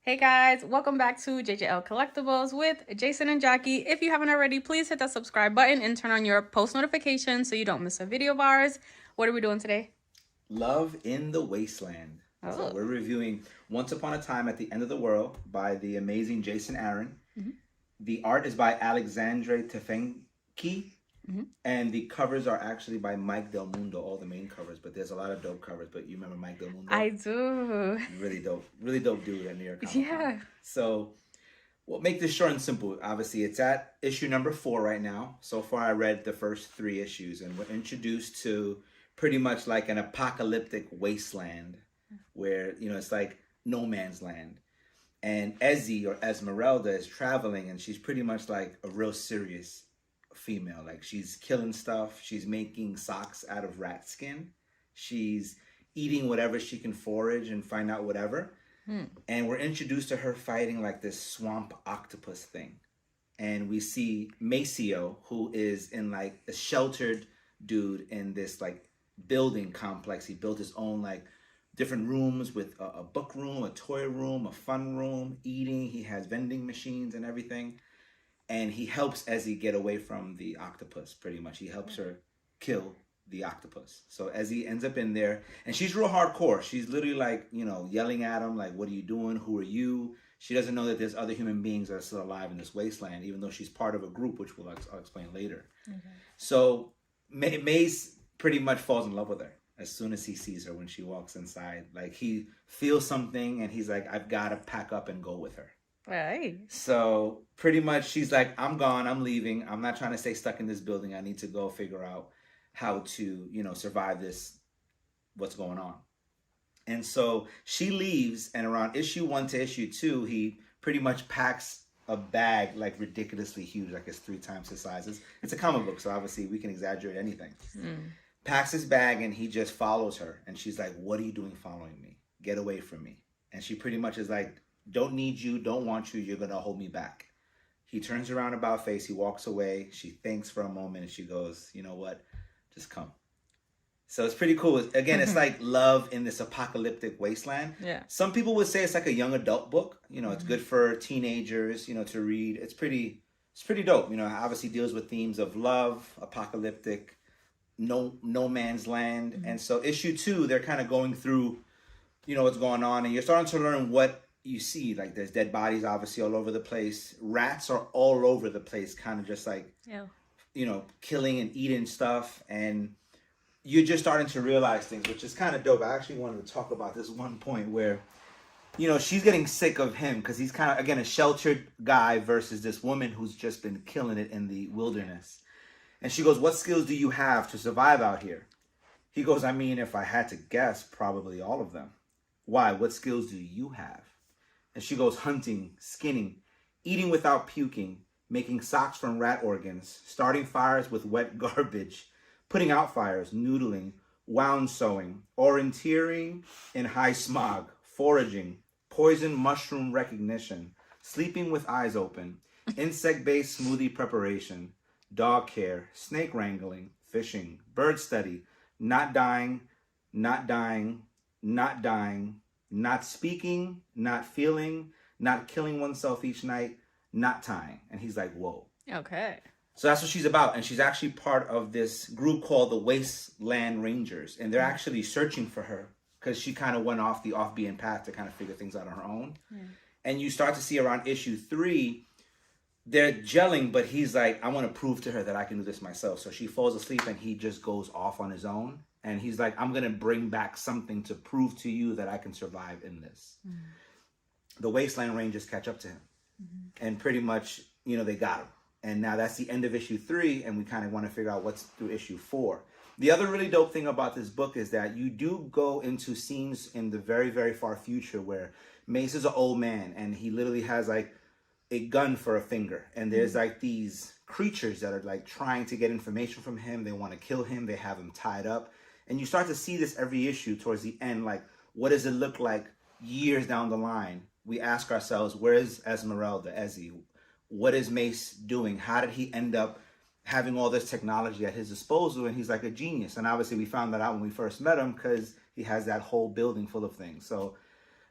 Hey guys, welcome back to JJL Collectibles with Jason and Jackie. If you haven't already, please hit that subscribe button and turn on your post notifications so you don't miss a video of ours. What are we doing today? Love in the Wasteland. So Oh. we're reviewing Once Upon a Time at the End of the World by the amazing Jason Aaron. Mm-hmm. The art is by Alexandre Tefenki. Mm-hmm. And the covers are actually by Mike Del Mundo, all the main covers, but there's a lot of dope covers. But you remember Mike Del Mundo? I do. Really dope dude at New York Comic Con. Yeah. So we'll make this short and simple. Obviously, it's at issue number 4 right now. So far, I read the first 3 issues, and we're introduced to pretty much like an apocalyptic wasteland where, it's like no man's land. And Ezzy or Esmeralda is traveling, and she's pretty much like a real serious female. Like, she's killing stuff. She's making socks out of rat skin. She's eating whatever she can forage and find out whatever. And we're introduced to her fighting like this swamp octopus thing. And we see Maceo, who is in like a sheltered dude in this like building complex. He built his own like different rooms with a book room, a toy room, a fun room, eating. He has vending machines and everything. And he helps Ezzy get away from the octopus, pretty much. He helps her kill the octopus. So Ezzy ends up in there, and she's real hardcore. She's literally like, yelling at him, like, what are you doing? Who are you? She doesn't know that there's other human beings that are still alive in this wasteland, even though she's part of a group, which I'll explain later. Okay. So Mace pretty much falls in love with her as soon as he sees her when she walks inside. Like, he feels something, and he's like, I've got to pack up and go with her. Right. So pretty much she's like, I'm gone, I'm leaving. I'm not trying to stay stuck in this building. I need to go figure out how to, survive this, what's going on. And so she leaves, and around issue 1 to issue 2, he pretty much packs a bag like ridiculously huge, like it's 3 times his size. It's a comic book, so obviously we can exaggerate anything. Packs his bag, and he just follows her. And she's like, what are you doing following me? Get away from me. And she pretty much is like, don't need you, don't want you, you're going to hold me back. He turns around about face, he walks away. She thinks for a moment, and she goes, you know what? Just come. So it's pretty cool. Again, it's like love in this apocalyptic wasteland. Yeah. Some people would say it's like a young adult book. It's good for teenagers, to read. It's pretty dope. It obviously deals with themes of love, apocalyptic, no man's land. And so issue 2, they're kind of going through, what's going on, and you're starting to learn what you see. Like, there's dead bodies obviously all over the place. Rats are all over the place, kind of just like, killing and eating stuff. And you're just starting to realize things, which is kind of dope. I actually wanted to talk about this one point where, she's getting sick of him because he's kind of, again, a sheltered guy versus this woman who's just been killing it in the wilderness. And she goes, what skills do you have to survive out here? He goes, I mean, if I had to guess, probably all of them. Why? What skills do you have? And she goes, hunting, skinning, eating without puking, making socks from rat organs, starting fires with wet garbage, putting out fires, noodling, wound sewing, orienteering in high smog, foraging, poison mushroom recognition, sleeping with eyes open, insect-based smoothie preparation, dog care, snake wrangling, fishing, bird study, not dying, not dying, not dying, not speaking, not feeling, not killing oneself each night, not tying. And he's like, whoa. Okay. So that's what she's about. And she's actually part of this group called the Wasteland Rangers. And they're actually searching for her because she kind of went off the off-beaten path to kind of figure things out on her own. And you start to see around issue 3, they're gelling, but he's like, I want to prove to her that I can do this myself. So she falls asleep, and he just goes off on his own. And he's like, I'm going to bring back something to prove to you that I can survive in this. The Wasteland Rangers catch up to him. And pretty much, they got him. And now that's the end of issue 3, and we kind of want to figure out what's through issue 4. The other really dope thing about this book is that you do go into scenes in the very, very far future where Mace is an old man, and he literally has like a gun for a finger. And there's like these creatures that are like trying to get information from him. They want to kill him. They have him tied up. And you start to see this every issue towards the end. Like, what does it look like years down the line? We ask ourselves, where is Esmeralda, Ezzy? What is Mace doing? How did he end up having all this technology at his disposal? And he's like a genius. And obviously we found that out when we first met him because he has that whole building full of things. So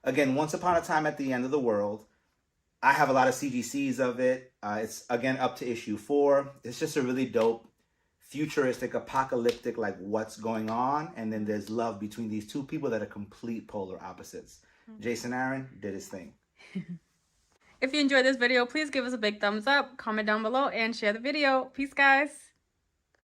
Again, Once Upon a Time at the End of the World. I have a lot of CGCs of it. It's again up to issue 4. It's just a really dope, futuristic, apocalyptic, like what's going on, and then there's love between these two people that are complete polar opposites. Jason Aaron did his thing. If you enjoyed this video, please give us a big thumbs up, comment down below, and share the video. Peace, guys.